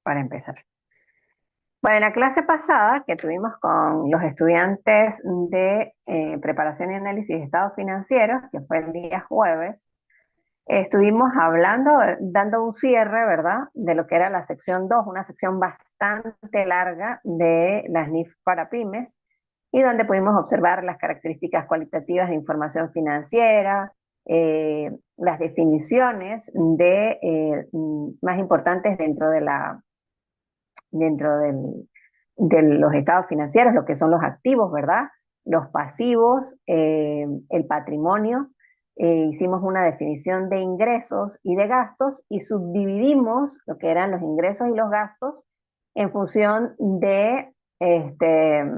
para empezar. Bueno, en la clase pasada que tuvimos con los estudiantes de preparación y análisis de estados financieros, que fue el día jueves, estuvimos hablando, dando un cierre, ¿verdad?, de lo que era la sección 2, una sección bastante larga de las NIF para pymes, y donde pudimos observar las características cualitativas de información financiera, las definiciones más importantes dentro de los estados financieros, lo que son los activos, ¿verdad? Los pasivos, el patrimonio. Hicimos una definición de ingresos y de gastos y subdividimos lo que eran los ingresos y los gastos en función este,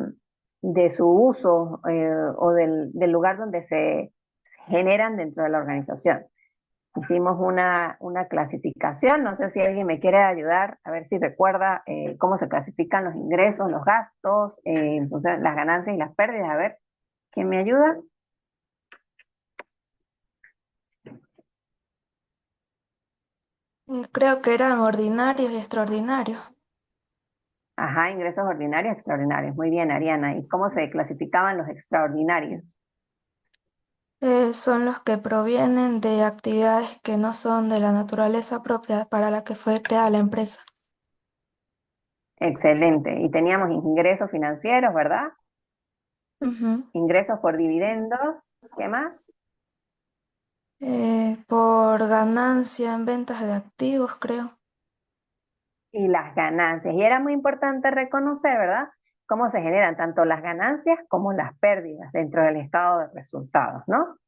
de su uso o del lugar donde se generan dentro de la organización. Hicimos una clasificación, no sé si alguien me quiere ayudar, a ver si recuerda cómo se clasifican los ingresos, los gastos, las ganancias y las pérdidas. A ver, ¿quién me ayuda? Creo que eran ordinarios y extraordinarios. Ajá, ingresos ordinarios, extraordinarios. Muy bien, Ariana. ¿Y cómo se clasificaban los extraordinarios? Son los que provienen de actividades que no son de la naturaleza propia para la que fue creada la empresa. Excelente. Y teníamos ingresos financieros, ¿verdad? Ujú. Ingresos por dividendos. ¿Qué más? Por ganancia en ventas de activos, creo. Y las ganancias. Y era muy importante reconocer, ¿verdad?, cómo se generan tanto las ganancias como las pérdidas dentro del estado de resultados, ¿no?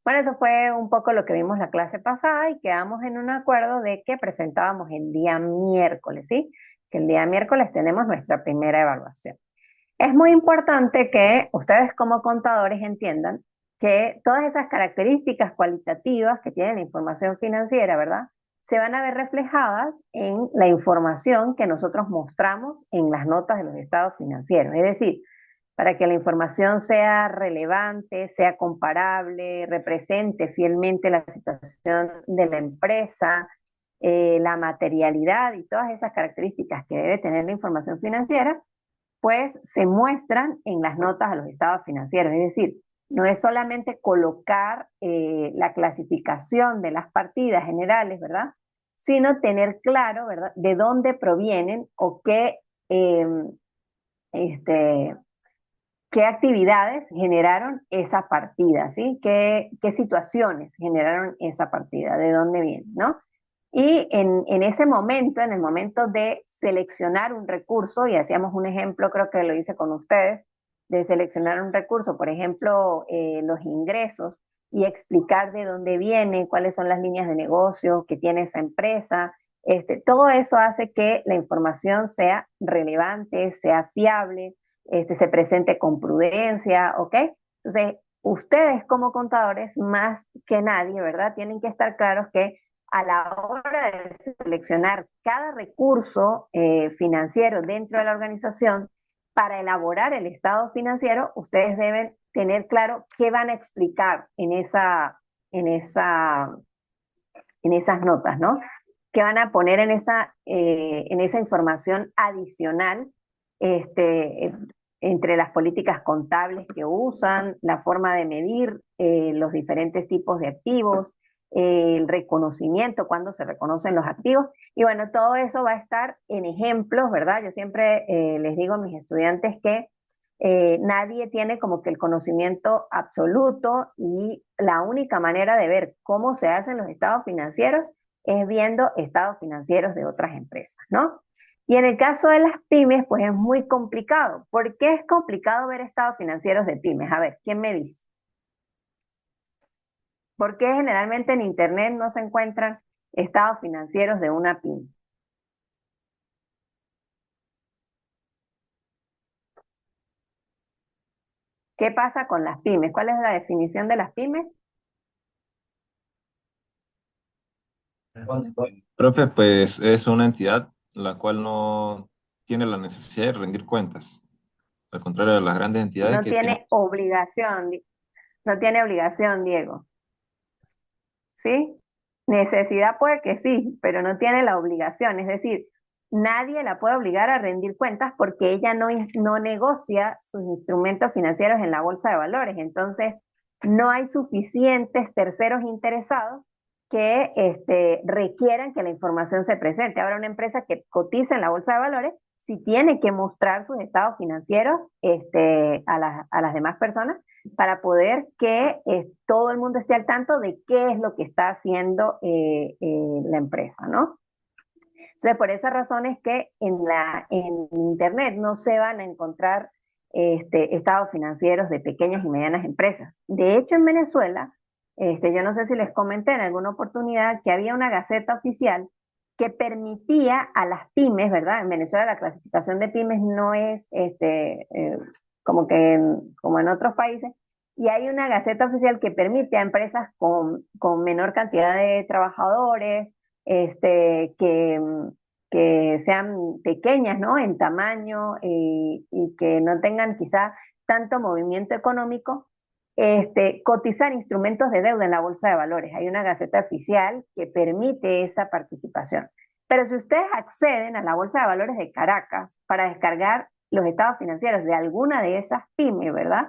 Bueno, eso fue un poco lo que vimos la clase pasada y quedamos en un acuerdo de que presentábamos el día miércoles, ¿sí? Que el día miércoles tenemos nuestra primera evaluación. Es muy importante que ustedes como contadores entiendan que todas esas características cualitativas que tiene la información financiera, ¿verdad?, se van a ver reflejadas en la información que nosotros mostramos en las notas de los estados financieros. Es decir, para que la información sea relevante, sea comparable, represente fielmente la situación de la empresa, la materialidad y todas esas características que debe tener la información financiera, pues se muestran en las notas a los estados financieros. Es decir, no es solamente colocar la clasificación de las partidas generales, ¿verdad?, sino tener claro, ¿verdad?, de dónde provienen o eh, este, qué actividades generaron esa partida, ¿sí? ¿Qué situaciones generaron esa partida? ¿De dónde viene, no? Y en ese momento, en el momento de seleccionar un recurso, y hacíamos un ejemplo, creo que lo hice con ustedes, de seleccionar un recurso, por ejemplo, los ingresos, y explicar de dónde viene, cuáles son las líneas de negocio que tiene esa empresa. Todo eso hace que la información sea relevante, sea fiable, se presente con prudencia, ¿ok? Entonces, ustedes como contadores, más que nadie, ¿verdad?, tienen que estar claros que a la hora de seleccionar cada recurso financiero dentro de la organización, para elaborar el estado financiero, ustedes deben tener claro qué van a explicar en esa, en esas notas, ¿no? ¿Qué van a poner en esa información adicional, este, entre las políticas contables que usan, la forma de medir los diferentes tipos de activos, el reconocimiento, cuando se reconocen los activos? Y bueno, todo eso va a estar en ejemplos, ¿verdad? Yo siempre les digo a mis estudiantes que nadie tiene como que el conocimiento absoluto, y la única manera de ver cómo se hacen los estados financieros es viendo estados financieros de otras empresas, ¿no? Y en el caso de las pymes, pues es muy complicado. ¿Por qué es complicado ver estados financieros de pymes? A ver, ¿quién me dice? ¿Por qué generalmente en Internet no se encuentran estados financieros de una pyme? ¿Qué pasa con las pymes? ¿Cuál es la definición de las pymes? Profe, pues es una entidad la cual no tiene la necesidad de rendir cuentas, al contrario de las grandes entidades No que tienen. tiene obligación, no tiene obligación, Diego. ¿Sí? Necesidad puede que sí, pero no tiene la obligación. Es decir, nadie la puede obligar a rendir cuentas porque ella no negocia sus instrumentos financieros en la bolsa de valores. Entonces, no hay suficientes terceros interesados que requieran que la información se presente. Ahora, una empresa que cotiza en la bolsa de valores, sí tiene que mostrar sus estados financieros a las demás personas para poder que todo el mundo esté al tanto de qué es lo que está haciendo la empresa, ¿no? Entonces, por esa razón es que en Internet no se van a encontrar estados financieros de pequeñas y medianas empresas. De hecho, en Venezuela, yo no sé si les comenté en alguna oportunidad que había una gaceta oficial que permitía a las pymes, ¿verdad? En Venezuela la clasificación de pymes no es como en otros países, y hay una gaceta oficial que permite a empresas con menor cantidad de trabajadores, que sean pequeñas, ¿no? En tamaño y que no tengan quizá tanto movimiento económico, cotizar instrumentos de deuda en la bolsa de valores. Hay una gaceta oficial que permite esa participación. Pero si ustedes acceden a la bolsa de valores de Caracas para descargar los estados financieros de alguna de esas pymes, ¿verdad?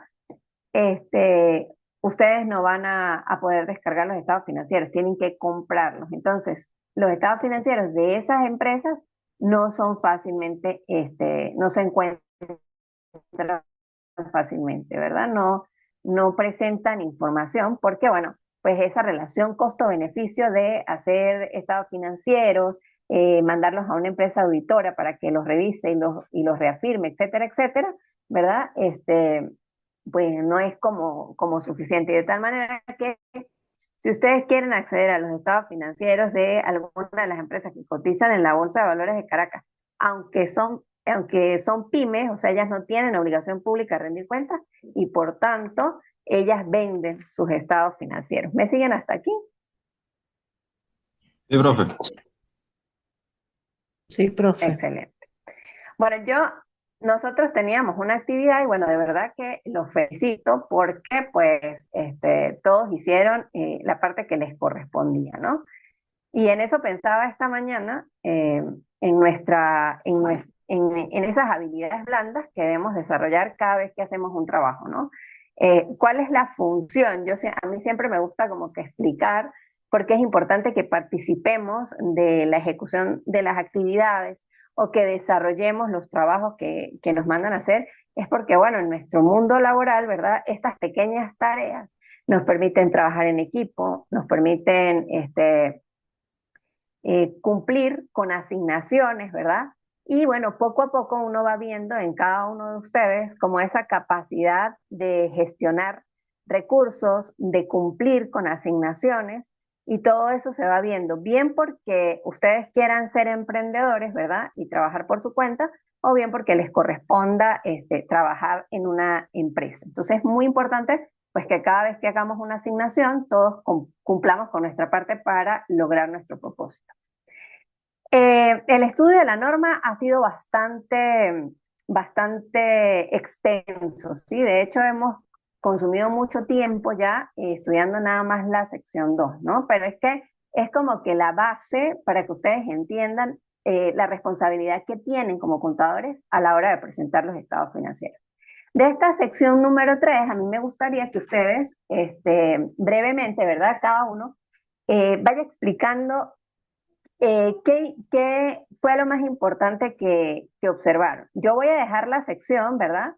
este, Ustedes no van a poder descargar los estados financieros, tienen que comprarlos. Entonces, los estados financieros de esas empresas no son fácilmente, no se encuentran fácilmente, ¿verdad? No presentan información porque, bueno, pues esa relación costo-beneficio de hacer estados financieros, mandarlos a una empresa auditora para que los revise y los reafirme, etcétera, etcétera, ¿verdad? Pues no es como suficiente. Y de tal manera que si ustedes quieren acceder a los estados financieros de alguna de las empresas que cotizan en la Bolsa de Valores de Caracas, aunque son pymes, o sea, ellas no tienen obligación pública de rendir cuentas y por tanto, ellas venden sus estados financieros. ¿Me siguen hasta aquí? Sí, profe. Sí, profe. Excelente. Bueno, nosotros teníamos una actividad y bueno, de verdad que los felicito porque pues todos hicieron la parte que les correspondía, ¿no? Y en eso pensaba esta mañana, en esas habilidades blandas que debemos desarrollar cada vez que hacemos un trabajo, ¿no? ¿Cuál es la función? A mí siempre me gusta como que explicar por qué es importante que participemos de la ejecución de las actividades o que desarrollemos los trabajos que nos mandan a hacer. Es porque, bueno, en nuestro mundo laboral, ¿verdad? Estas pequeñas tareas nos permiten trabajar en equipo, nos permiten cumplir con asignaciones, ¿verdad? Y bueno, poco a poco uno va viendo en cada uno de ustedes como esa capacidad de gestionar recursos, de cumplir con asignaciones, y todo eso se va viendo bien porque ustedes quieran ser emprendedores, ¿verdad? Y trabajar por su cuenta, o bien porque les corresponda trabajar en una empresa. Entonces es muy importante pues que cada vez que hagamos una asignación, todos cumplamos con nuestra parte para lograr nuestro propósito. El estudio de la norma ha sido bastante extenso, ¿sí? De hecho, hemos consumido mucho tiempo ya estudiando nada más la sección 2, ¿no? Pero es que es como que la base para que ustedes entiendan la responsabilidad que tienen como contadores a la hora de presentar los estados financieros. De esta sección número 3, a mí me gustaría que ustedes, brevemente, ¿verdad? Cada uno vaya explicando ¿qué fue lo más importante que observaron? Yo voy a dejar la sección, ¿verdad?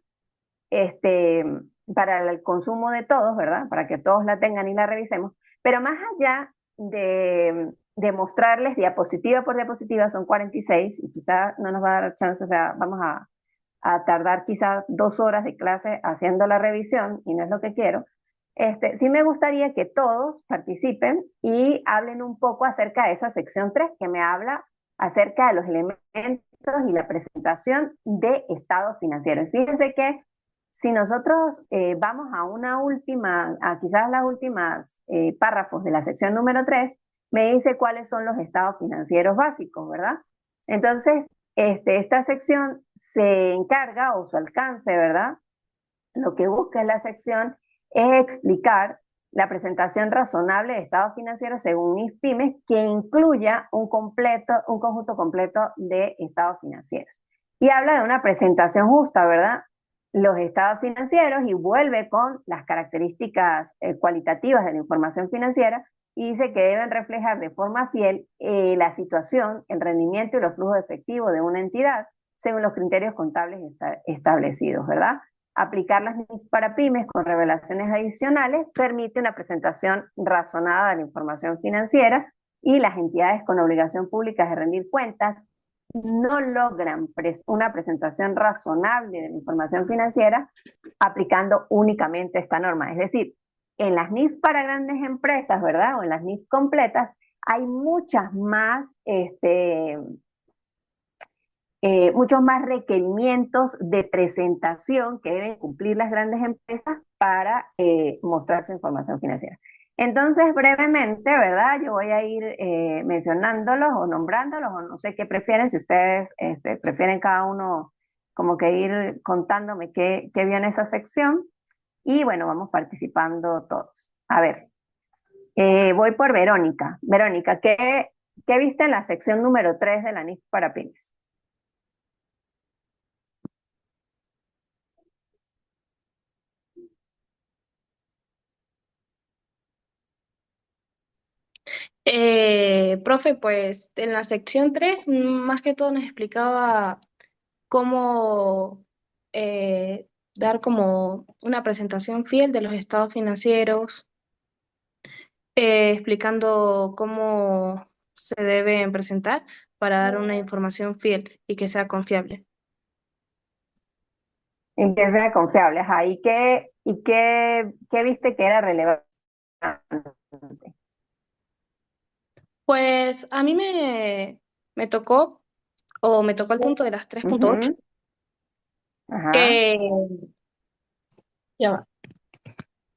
Este, para el consumo de todos, ¿verdad? Para que todos la tengan y la revisemos. Pero más allá de mostrarles diapositiva por diapositiva, son 46 y quizá no nos va a dar chance, o sea, vamos a tardar quizás 2 horas de clase haciendo la revisión y no es lo que quiero. Sí me gustaría que todos participen y hablen un poco acerca de esa sección 3 que me habla acerca de los elementos y la presentación de estados financieros. Fíjense que si nosotros vamos a quizás las últimas párrafos de la sección número 3, me dice cuáles son los estados financieros básicos, ¿verdad? Entonces, esta sección se encarga o su alcance, ¿verdad? Lo que busca la sección es explicar la presentación razonable de estados financieros según NIF-PYME que incluya un conjunto completo de estados financieros. Y habla de una presentación justa, ¿verdad? Los estados financieros y vuelve con las características cualitativas de la información financiera y dice que deben reflejar de forma fiel la situación, el rendimiento y los flujos efectivos de una entidad según los criterios contables establecidos, ¿verdad? Aplicar las NIF para pymes con revelaciones adicionales permite una presentación razonada de la información financiera y las entidades con obligación pública de rendir cuentas no logran una presentación razonable de la información financiera aplicando únicamente esta norma. Es decir, en las NIF para grandes empresas, ¿verdad? O en las NIF completas, hay muchos más requerimientos de presentación que deben cumplir las grandes empresas para mostrar su información financiera. Entonces, brevemente, ¿verdad? Yo voy a ir mencionándolos o nombrándolos, o no sé qué prefieren, si ustedes prefieren cada uno como que ir contándome qué vio en esa sección. Y bueno, vamos participando todos. A ver, voy por Verónica. Verónica, ¿qué viste en la sección número 3 de la NIF para pymes? Profe, pues en la sección 3 más que todo nos explicaba cómo dar como una presentación fiel de los estados financieros, explicando cómo se deben presentar para dar una información fiel y que sea confiable. En que sea confiable, ajá. ¿Y qué viste que era relevante? Pues a mí me tocó, o me tocó el punto de las 3.8, Ujú, ajá. que ya va.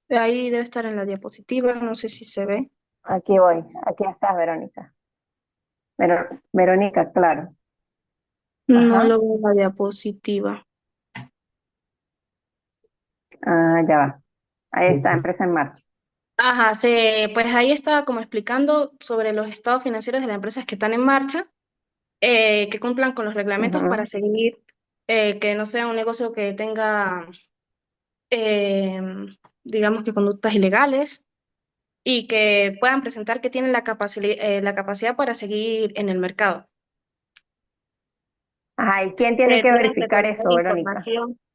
Ahí debe estar en la diapositiva, no sé si se ve. Aquí voy, aquí estás, Verónica. Verónica, claro. No Ajá. lo veo en la diapositiva. Ah, ya va. Ahí está, empresa en marcha. Ajá, pues ahí estaba como explicando sobre los estados financieros de las empresas que están en marcha, que cumplan con los reglamentos para Ujú. seguir, que no sea un negocio que tenga, eh, digamos que conductas ilegales y que puedan presentar que tienen la capacidad para seguir en el mercado. Ajá, ¿y quién tiene que Tienen que verificar tener eso, Verónica?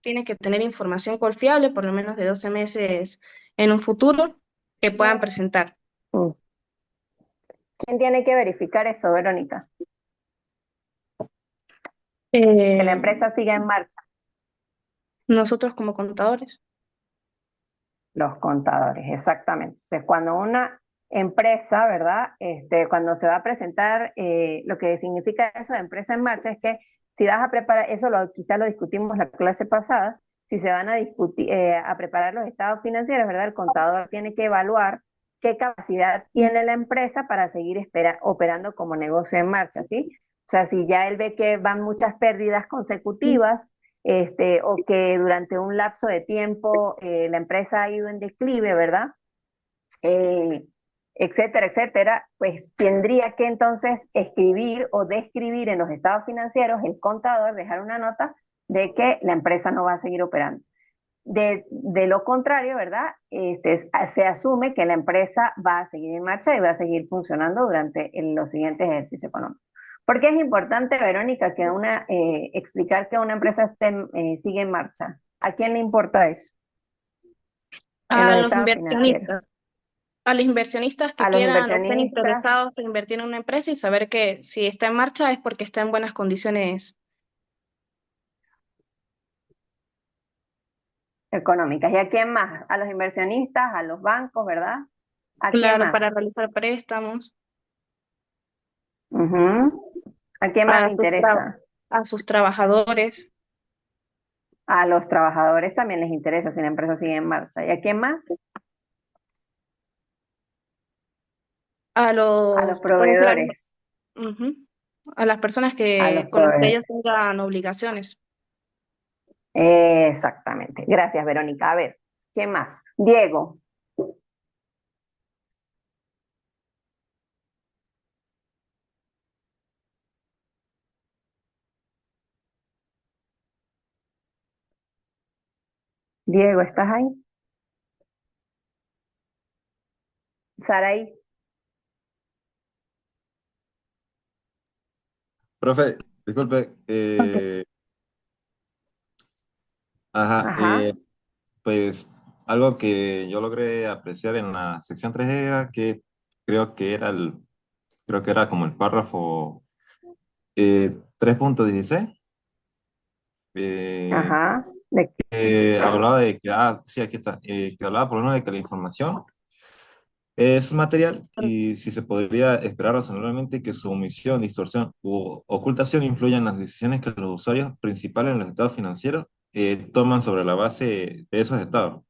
tienen que tener información confiable, por lo menos de 12 meses en un futuro, que puedan presentar. Mm. ¿Quién tiene que verificar eso, Verónica? Que la Eh, empresa siga en marcha. Nosotros como contadores. Los contadores, exactamente. Entonces, cuando una empresa, ¿verdad? Cuando se va a presentar, lo que significa eso de empresa en marcha es que si vas a preparar, quizás lo discutimos la clase pasada, si se van a discutir, a preparar los estados financieros, ¿verdad? El contador tiene que evaluar qué capacidad tiene la empresa para seguir operando como negocio en marcha, ¿sí? O sea, si ya él ve que van muchas pérdidas consecutivas, o que durante un lapso de tiempo la empresa ha ido en declive, ¿verdad? Eh, etcétera, etcétera, pues tendría que entonces escribir o describir en los estados financieros el contador, dejar una nota de que la empresa no va a seguir operando. De lo contrario, ¿verdad? Se asume que la empresa va a seguir en marcha y va a seguir funcionando durante los siguientes ejercicios económicos. ¿Por qué es importante, Verónica, explicar que una empresa sigue en marcha? ¿A quién le importa eso? En A los los estados financieros. inversionistas, a los inversionistas que A los quieran o estén inversionistas interesados en invertir en una empresa y saber que si está en marcha es porque está en buenas condiciones, económicas. ¿Y a quién más? A los inversionistas, a los bancos, ¿verdad? ¿A quién claro, para más? realizar préstamos, Ujú. ¿A quién más a le sus, tra- interesa? a sus trabajadores, A los trabajadores también les interesa si la empresa sigue en marcha. ¿Y a quién más? A los puede ser proveedores. ujú, a las personas A los con las que proveedores. ellos tengan obligaciones. Exactamente. Gracias, Verónica. A ver, ¿quién más? Diego. Diego, ¿estás ahí? Saraí. Profe, disculpe, Ok. ajá, Ajá. pues algo que yo logré apreciar en la sección 3 era que creo que era creo que era como el párrafo 3.16, eh, Ajá. De, que hablaba de que, sí, aquí está, que hablaba por lo menos de que la información es material y si se podría esperar razonablemente que su omisión, distorsión u ocultación influyan en las decisiones que los usuarios principales en los estados financieros toman sobre la base de esos estados.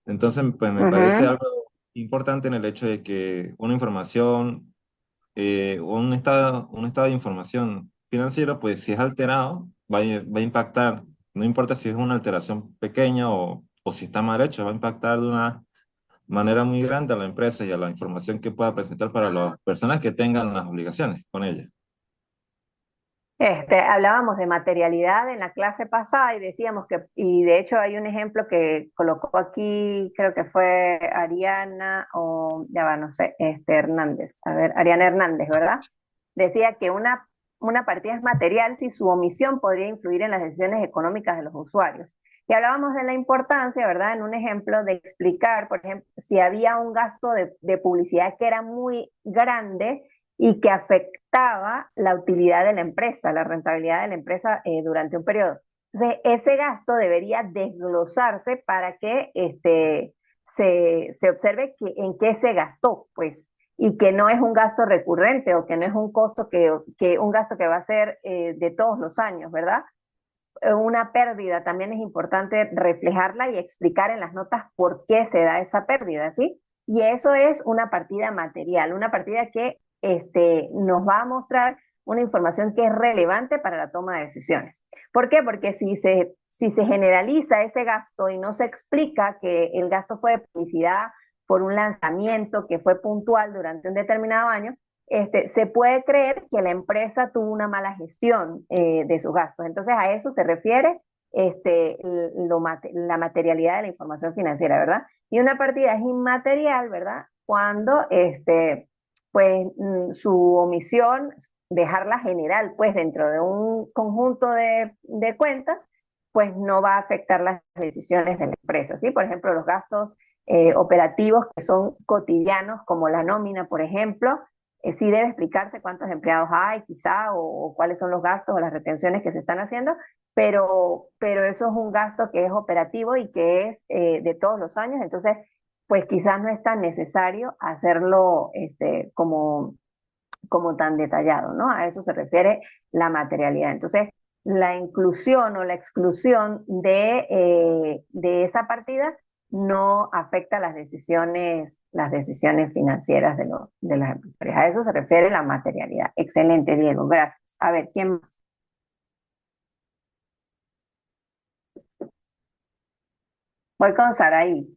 Entonces, pues me parece ujú. algo importante en el hecho de que una información, un estado de información financiero, pues si es alterado, va a impactar, no importa si es una alteración pequeña o si está mal hecho, va a impactar de una manera muy grande a la empresa y a la información que pueda presentar para las personas que tengan las obligaciones con ella. Hablábamos de materialidad en la clase pasada y decíamos que, y de hecho hay un ejemplo que colocó aquí, creo que fue Ariana o ya va, no sé, Hernández, a ver, Ariana Hernández, ¿verdad? Decía que una partida es material si su omisión podría influir en las decisiones económicas de los usuarios. Y hablábamos de la importancia, ¿verdad? En un ejemplo de explicar, por ejemplo, si había un gasto de publicidad que era muy grande y que afectaba la utilidad de la empresa, la rentabilidad de la empresa durante un periodo. Entonces, ese gasto debería desglosarse para que se observe en qué se gastó, pues, y que no es un gasto recurrente o que no es un costo un gasto que va a ser de todos los años, ¿verdad? Una pérdida también es importante reflejarla y explicar en las notas por qué se da esa pérdida, ¿sí? Y eso es una partida material, una partida que nos va a mostrar una información que es relevante para la toma de decisiones. ¿Por qué? Porque si se generaliza ese gasto y no se explica que el gasto fue de publicidad por un lanzamiento que fue puntual durante un determinado año, se puede creer que la empresa tuvo una mala gestión de sus gastos. Entonces, a eso se refiere la materialidad de la información financiera, ¿verdad? Y una partida es inmaterial, ¿verdad? Cuando pues, su omisión, dejarla general, pues dentro de un conjunto de cuentas, pues no va a afectar las decisiones de la empresa, ¿sí? Por ejemplo, los gastos operativos que son cotidianos, como la nómina, por ejemplo, sí debe explicarse cuántos empleados hay, quizá, o cuáles son los gastos o las retenciones que se están haciendo, pero eso es un gasto que es operativo y que es de todos los años, entonces, pues quizás no es tan necesario hacerlo como tan detallado, ¿no? A eso se refiere la materialidad. Entonces, la inclusión o la exclusión de esa partida no afecta las decisiones financieras de las empresarias. A eso se refiere la materialidad. Excelente, Diego, gracias. A ver, ¿quién más? Voy con Saraí.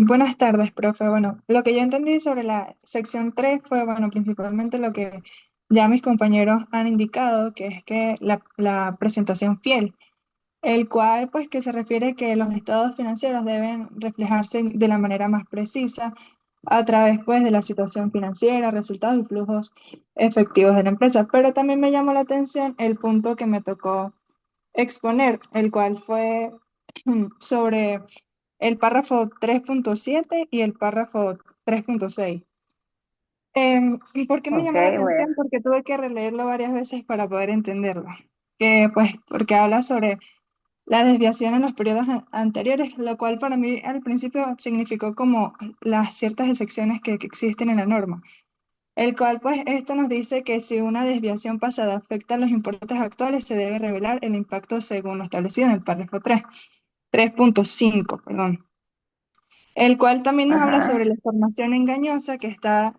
Buenas tardes, profe. Bueno, lo que yo entendí sobre la sección 3 fue, bueno, principalmente lo que ya mis compañeros han indicado, que es que la presentación fiel, el cual, pues, que se refiere que los estados financieros deben reflejarse de la manera más precisa a través, pues, de la situación financiera, resultados y flujos efectivos de la empresa. Pero también me llamó la atención el punto que me tocó exponer, el cual fue sobre el párrafo 3.7 y el párrafo 3.6. ¿Y por qué me Ok, llamó la bueno. atención? Porque tuve que releerlo varias veces para poder entenderlo. Que, pues, porque habla sobre la desviación en los periodos anteriores, lo cual para mí al principio significó como las ciertas excepciones que existen en la norma. El cual, pues, esto nos dice que si una desviación pasada afecta a los importes actuales, se debe revelar el impacto según lo establecido en el párrafo 3.5, perdón. El cual también nos habla sobre Ajá, la información engañosa que está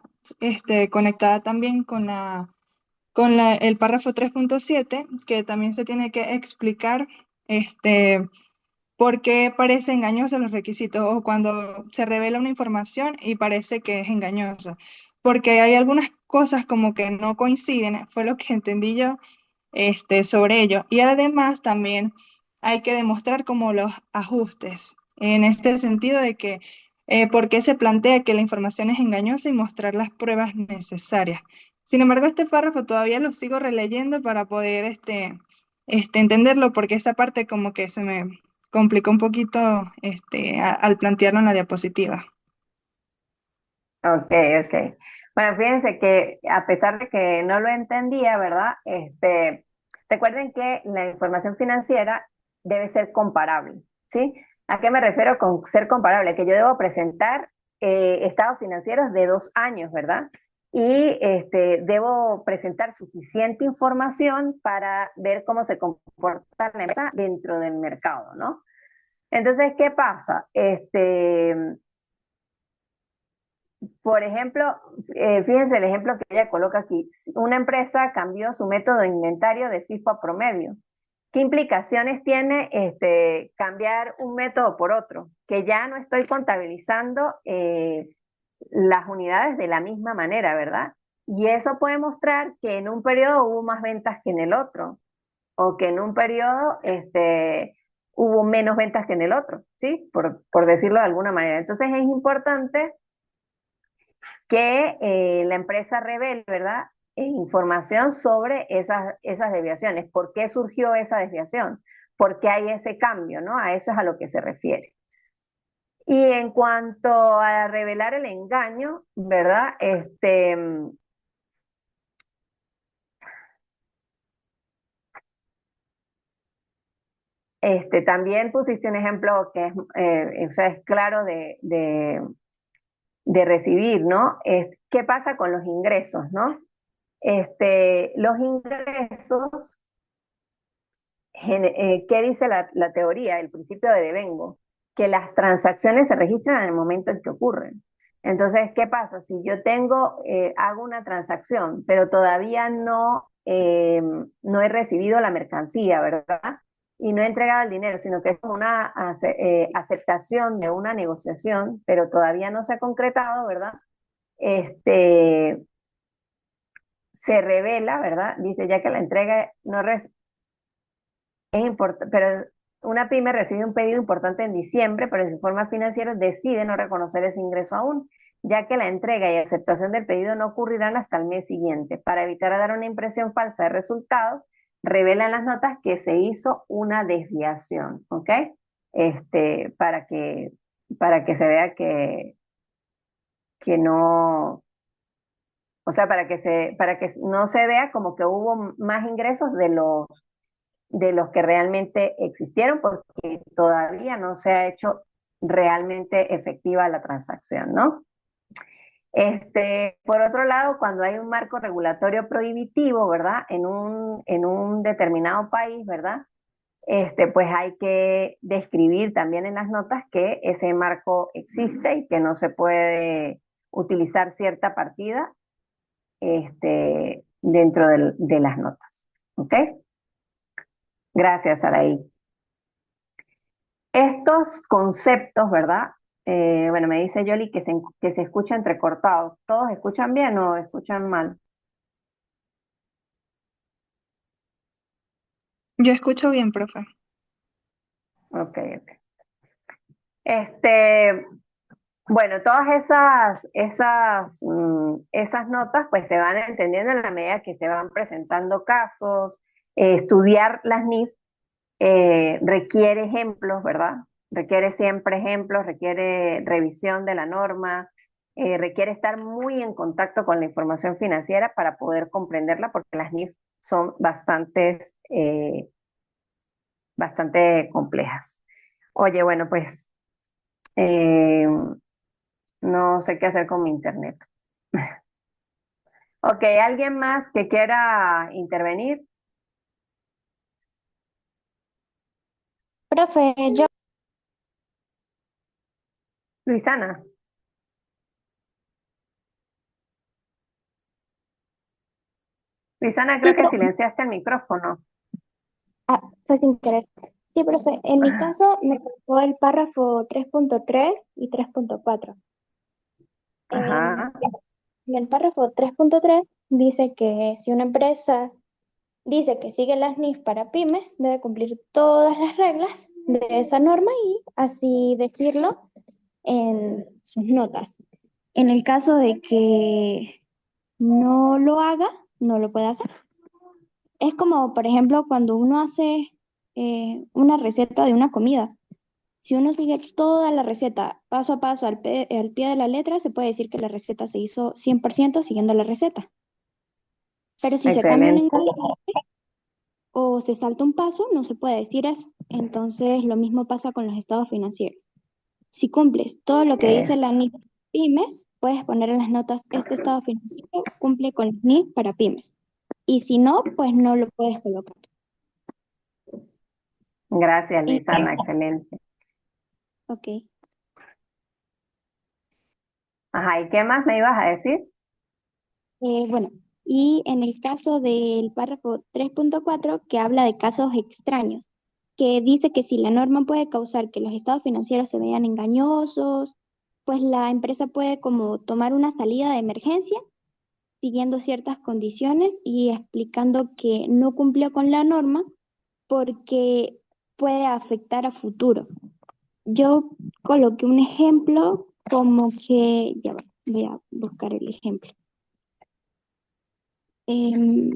conectada también con el párrafo 3.7, que también se tiene que explicar por qué parece engañoso los requisitos o cuando se revela una información y parece que es engañosa. Porque hay algunas cosas como que no coinciden, fue lo que entendí yo sobre ello. Y además también hay que demostrar como los ajustes, en este sentido de que por qué se plantea que la información es engañosa y mostrar las pruebas necesarias. Sin embargo, este párrafo todavía lo sigo releyendo para poder entenderlo, porque esa parte como que se me complicó un poquito al plantearlo en la diapositiva. Ok, ok. Bueno, fíjense que a pesar de que no lo entendía, ¿verdad? Recuerden que la información financiera debe ser comparable, ¿sí? ¿A qué me refiero con ser comparable? Que yo debo presentar estados financieros de 2 años, ¿verdad? Y debo presentar suficiente información para ver cómo se comporta la empresa dentro del mercado, ¿no? Entonces, ¿qué pasa? Por ejemplo, fíjense el ejemplo que ella coloca aquí. Una empresa cambió su método de inventario de FIFO a promedio. ¿Qué implicaciones tiene cambiar un método por otro? Que ya no estoy contabilizando las unidades de la misma manera, ¿verdad? Y eso puede mostrar que en un periodo hubo más ventas que en el otro, o que en un periodo hubo menos ventas que en el otro, ¿sí? Por decirlo de alguna manera. Entonces es importante que la empresa revele, ¿verdad? Información sobre esas desviaciones. ¿Por qué surgió esa desviación? ¿Por qué hay ese cambio, ¿no? A eso es a lo que se refiere. Y en cuanto a revelar el engaño, ¿verdad? También pusiste un ejemplo que o sea, es claro de recibir, ¿no? ¿Qué pasa con los ingresos, ¿no? Los ingresos ¿qué dice la teoría, el principio de Devengo? Que las transacciones se registran en el momento en que ocurren. Entonces, ¿qué pasa? Si yo hago una transacción, pero todavía no he recibido la mercancía, ¿verdad? Y no he entregado el dinero, sino que es como una aceptación de una negociación, pero todavía no se ha concretado, ¿verdad? Este, Se revela, ¿verdad? Dice ya que la entrega no, pero una pyme recibe un pedido importante en diciembre, pero en su informe financiero decide no reconocer ese ingreso aún, ya que la entrega y aceptación del pedido no ocurrirán hasta el mes siguiente. Para evitar dar una impresión falsa de resultados, revelan las notas que se hizo una desviación, ¿ok? Para que se vea que no, o sea, para que no se vea como que hubo más ingresos de los que realmente existieron, porque todavía no se ha hecho realmente efectiva la transacción, ¿no? Por otro lado, cuando hay un marco regulatorio prohibitivo, ¿verdad? En un determinado país, ¿verdad? Pues hay que describir también en las notas que ese marco existe y que no se puede utilizar cierta partida dentro de las notas. ¿Ok? Gracias, Saraí. Estos conceptos, ¿verdad? Bueno, me dice Yoli que se escucha entrecortados. ¿Todos escuchan bien o escuchan mal? Yo escucho bien, profe. Ok, ok. Este, bueno, todas esas notas pues se van entendiendo en la medida que se van presentando casos. Estudiar las NIF requiere ejemplos, ¿verdad? Requiere siempre ejemplos, requiere revisión de la norma, requiere estar muy en contacto con la información financiera para poder comprenderla, porque las NIF son bastante complejas. Oye, bueno, pues eh, no sé qué hacer con mi internet. Ok, ¿alguien más que quiera intervenir? Profe, yo, Luisana. Luisana, sí, creo que silenciaste el micrófono. fue sin querer. Sí, profe, en mi Ah, caso me tocó el párrafo 3.3 y 3.4. En, ajá, en el párrafo 3.3 dice que si una empresa Dice que sigue las NIF para pymes, debe cumplir todas las reglas de esa norma y así decirlo en sus notas. En el caso de que no lo haga, no lo puede hacer. Es como, por ejemplo, cuando uno hace una receta de una comida. Si uno sigue toda la receta paso a paso al pie de la letra, se puede decir que la receta se hizo 100% siguiendo la receta. Pero si se cambia un Excelente. ingrediente o se salta un paso, no se puede decir eso. Entonces, lo mismo pasa con los estados financieros. Si cumples todo lo que dice la NIF pymes, puedes poner en las notas, este estado financiero cumple con las NIF para pymes. Y si no, pues no lo puedes colocar. Gracias, Y, Luisana, excelente. ok. Ajá, ¿y qué más me ibas a decir? Bueno, y en el caso del párrafo 3.4 que habla de casos extraños, que dice que si la norma puede causar que los estados financieros se vean engañosos, pues la empresa puede como tomar una salida de emergencia siguiendo ciertas condiciones y explicando que no cumplió con la norma porque puede afectar a futuro. Yo coloqué un ejemplo como que, ya va, voy a buscar el ejemplo. Em,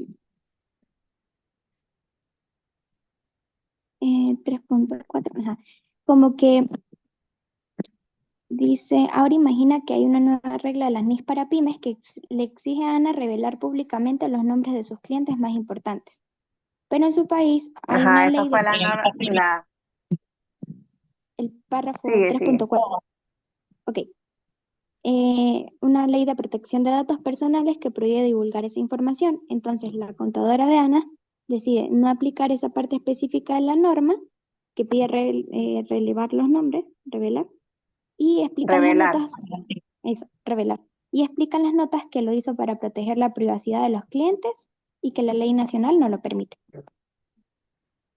3.4, ajá. Como que dice, ahora imagina que hay una nueva regla de las NIS para pymes que le exige a Ana revelar públicamente los nombres de sus clientes más importantes. Pero en su país hay Ajá, una eso ley de fue el párrafo sigue, sigue. 3.4. Ok. Una ley de protección de datos personales que prohíbe divulgar esa información. Entonces, la contadora de Ana decide no aplicar esa parte específica de la norma que pide relevar los nombres, revelar, y explican las Revelar. notas, eso, revelar, y explican las notas que lo hizo para proteger la privacidad de los clientes y que la ley nacional no lo permite.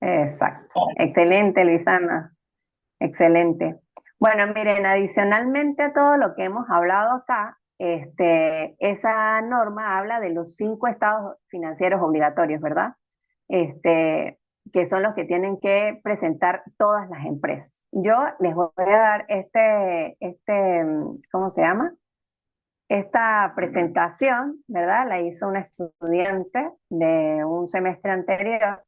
Exacto. Excelente, Luisana. Excelente. Bueno, miren, adicionalmente a todo lo que hemos hablado acá, esa norma habla de los 5 estados financieros obligatorios, ¿verdad? Este, que son los que tienen que presentar todas las empresas. Yo les voy a dar ¿cómo se llama? Esta presentación, ¿verdad? La hizo una estudiante de un semestre anterior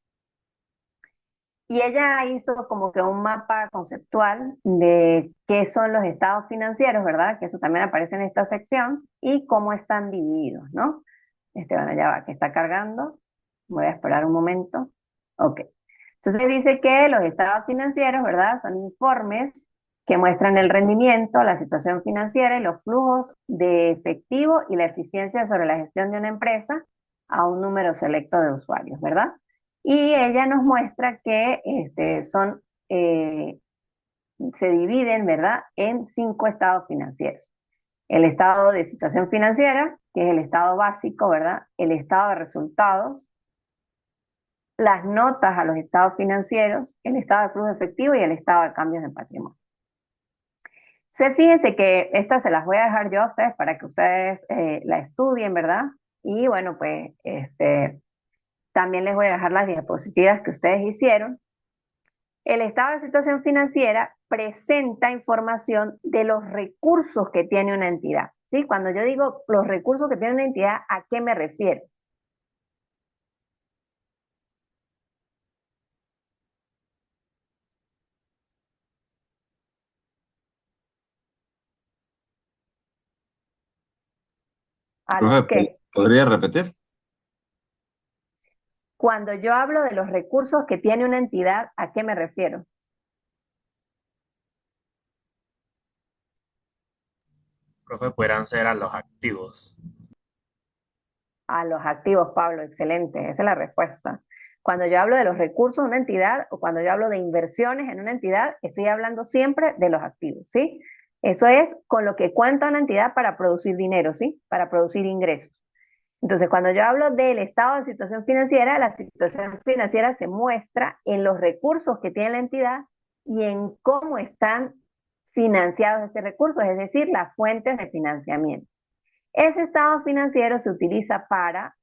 y ella hizo como que un mapa conceptual de qué son los estados financieros, ¿verdad? Que eso también aparece en esta sección y cómo están divididos, ¿no? Bueno, ya va, que está cargando. Voy a esperar un momento. Ok. Entonces dice que los estados financieros, ¿verdad? Son informes que muestran el rendimiento, la situación financiera y los flujos de efectivo y la eficiencia sobre la gestión de una empresa a un número selecto de usuarios, ¿verdad? Y ella nos muestra que se dividen, ¿verdad?, en 5 estados financieros. El estado de situación financiera, que es el estado básico, ¿verdad? El estado de resultados, las notas a los estados financieros, el estado de flujo efectivo y el estado de cambios de patrimonio. Fíjense que estas se las voy a dejar yo a ustedes para que ustedes la estudien, ¿verdad? Y bueno, pues también les voy a dejar las diapositivas que ustedes hicieron. El estado de situación financiera presenta información de los recursos que tiene una entidad. ¿Sí? Cuando yo digo los recursos que tiene una entidad, ¿a qué me refiero? ¿A los Profe, qué? ¿podría repetir? Cuando yo hablo de los recursos que tiene una entidad, ¿a qué me refiero? Profe, podrán ser a los activos. A los activos, Pablo, excelente, esa es la respuesta. Cuando yo hablo de los recursos de una entidad o cuando yo hablo de inversiones en una entidad, estoy hablando siempre de los activos, ¿sí? Eso es con lo que cuenta una entidad para producir dinero, ¿sí? Para producir ingresos. Entonces, cuando yo hablo del estado de situación financiera, la situación financiera se muestra en los recursos que tiene la entidad y en cómo están financiados esos recursos, es decir, las fuentes de financiamiento. Ese estado financiero se utiliza para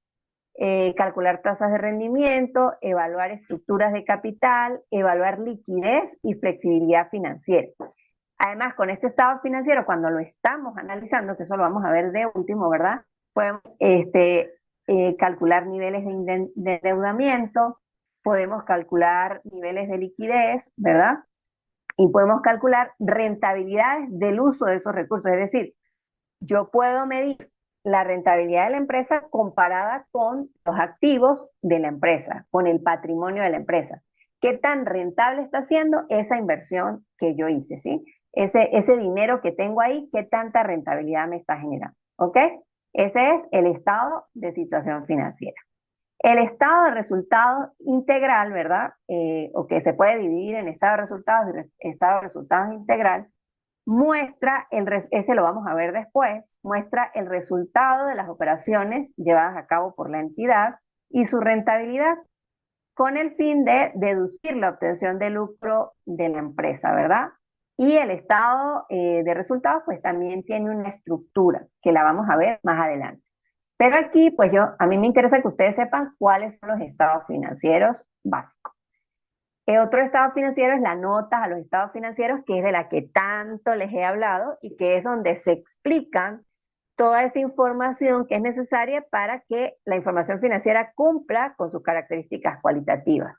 calcular tasas de rendimiento, evaluar estructuras de capital, evaluar liquidez y flexibilidad financiera. Además, con este estado financiero, cuando lo estamos analizando, que eso lo vamos a ver de último, ¿verdad? Podemos calcular niveles de endeudamiento, podemos calcular niveles de liquidez, ¿verdad? Y podemos calcular rentabilidades del uso de esos recursos. Es decir, yo puedo medir la rentabilidad de la empresa comparada con los activos de la empresa, con el patrimonio de la empresa. ¿Qué tan rentable está siendo esa inversión que yo hice, sí? Ese dinero que tengo ahí, ¿qué tanta rentabilidad me está generando? ¿Ok? Ese es el estado de situación financiera. El estado de resultados integral, ¿verdad? O que se puede dividir en estado de resultados y estado de resultados integral, muestra, ese lo vamos a ver después, muestra el resultado de las operaciones llevadas a cabo por la entidad y su rentabilidad con el fin de deducir la obtención de lucro de la empresa, ¿verdad? Y el estado de resultados pues también tiene una estructura que la vamos a ver más adelante. Pero aquí pues a mí me interesa que ustedes sepan cuáles son los estados financieros básicos. Otro estado financiero es la nota a los estados financieros, que es de la que tanto les he hablado y que es donde se explican toda esa información que es necesaria para que la información financiera cumpla con sus características cualitativas.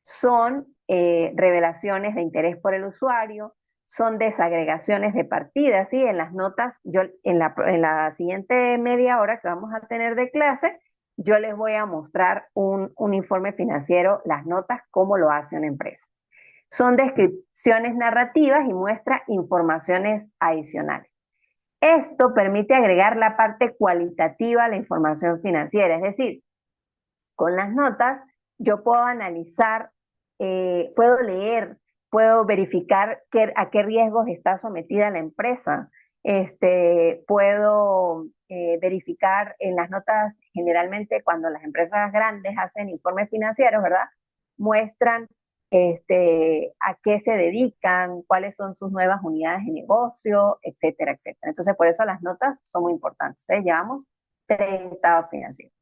Son revelaciones de interés por el usuario, son desagregaciones de partidas, ¿sí? En las notas, en la siguiente media hora que vamos a tener de clase, yo les voy a mostrar un informe financiero, las notas, cómo lo hace una empresa. Son descripciones narrativas y muestra informaciones adicionales. Esto permite agregar la parte cualitativa a la información financiera, es decir, con las notas yo puedo analizar, puedo leer, puedo verificar a qué riesgos está sometida la empresa. Puedo verificar en las notas, generalmente cuando las empresas grandes hacen informes financieros, ¿verdad? Muestran a qué se dedican, cuáles son sus nuevas unidades de negocio, etcétera, etcétera. Entonces, por eso las notas son muy importantes. Entonces, llevamos 3 estados financieros.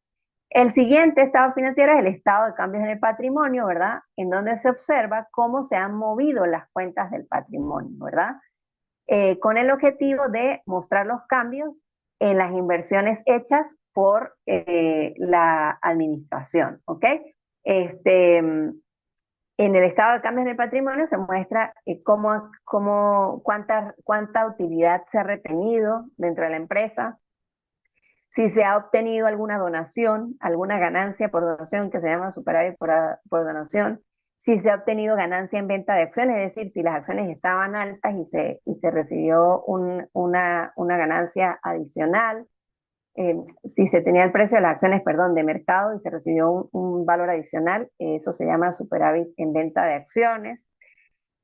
El siguiente estado financiero es el estado de cambios en el patrimonio, ¿verdad? En donde se observa cómo se han movido las cuentas del patrimonio, ¿verdad? Con el objetivo de mostrar los cambios en las inversiones hechas por la administración, ¿ok? En el estado de cambios en el patrimonio se muestra cuánta utilidad se ha retenido dentro de la empresa, si se ha obtenido alguna donación, alguna ganancia por donación, que se llama superávit por donación, si se ha obtenido ganancia en venta de acciones, es decir, si las acciones estaban altas y se recibió una ganancia adicional, si se tenía el precio de las acciones, perdón, de mercado y se recibió un valor adicional, eso se llama superávit en venta de acciones.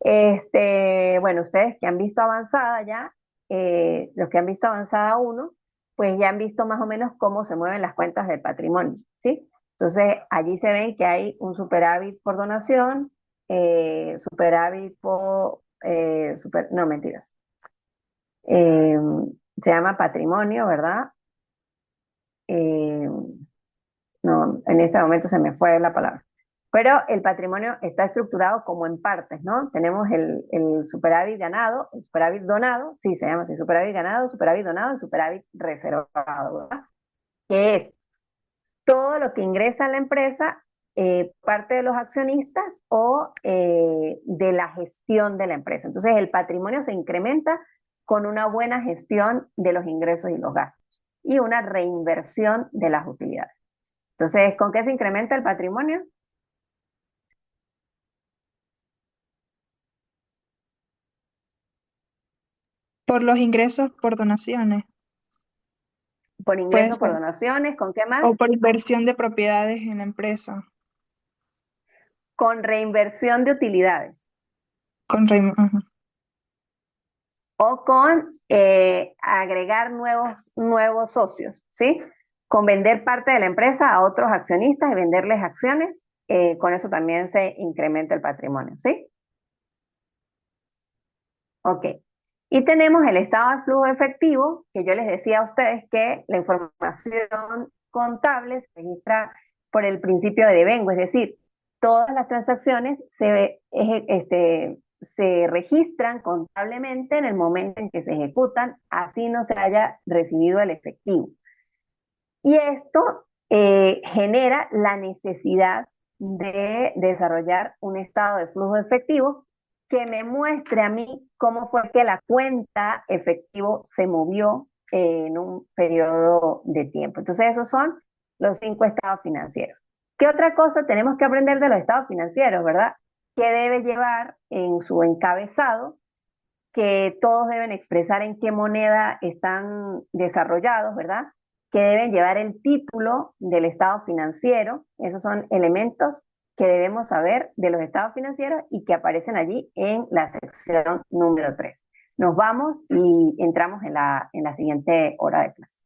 Bueno, ustedes que han visto avanzada ya, los que han visto avanzada 1, pues ya han visto más o menos cómo se mueven las cuentas del patrimonio, ¿sí? Entonces, allí se ven que hay un superávit por donación, superávit por, no, mentiras. Eh, Se llama patrimonio, ¿verdad? No, en ese momento se me fue la palabra. Pero el patrimonio está estructurado como en partes, ¿no? Tenemos el superávit ganado, el superávit donado, sí, se llama así, superávit ganado, superávit donado y superávit reservado, ¿verdad? Que es todo lo que ingresa a la empresa, parte de los accionistas o de la gestión de la empresa. Entonces, el patrimonio se incrementa con una buena gestión de los ingresos y los gastos y una reinversión de las utilidades. Entonces, ¿con qué se incrementa el patrimonio? Por los ingresos por donaciones, Por puede ingresos, por ser. donaciones, ¿con qué O más? por inversión de propiedades en la empresa. Con reinversión de utilidades Ajá. o con agregar nuevos socios, ¿sí? Con vender parte de la empresa a otros accionistas y venderles acciones, con eso también se incrementa el patrimonio, ¿sí? Ok. Y tenemos el estado de flujo efectivo, que yo les decía a ustedes que la información contable se registra por el principio de devengo, es decir, todas las transacciones se registran contablemente en el momento en que se ejecutan, así no se haya recibido el efectivo. Y esto genera la necesidad de desarrollar un estado de flujo efectivo que me muestre a mí cómo fue que la cuenta efectivo se movió en un periodo de tiempo. Entonces, esos son los 5 estados financieros. ¿Qué otra cosa tenemos que aprender de los estados financieros, verdad? Que debe llevar en su encabezado, que todos deben expresar en qué moneda están desarrollados, ¿verdad? Que deben llevar el título del estado financiero. Esos son elementos que debemos saber de los estados financieros y que aparecen allí en la sección número 3. Nos vamos y entramos en la siguiente hora de clase.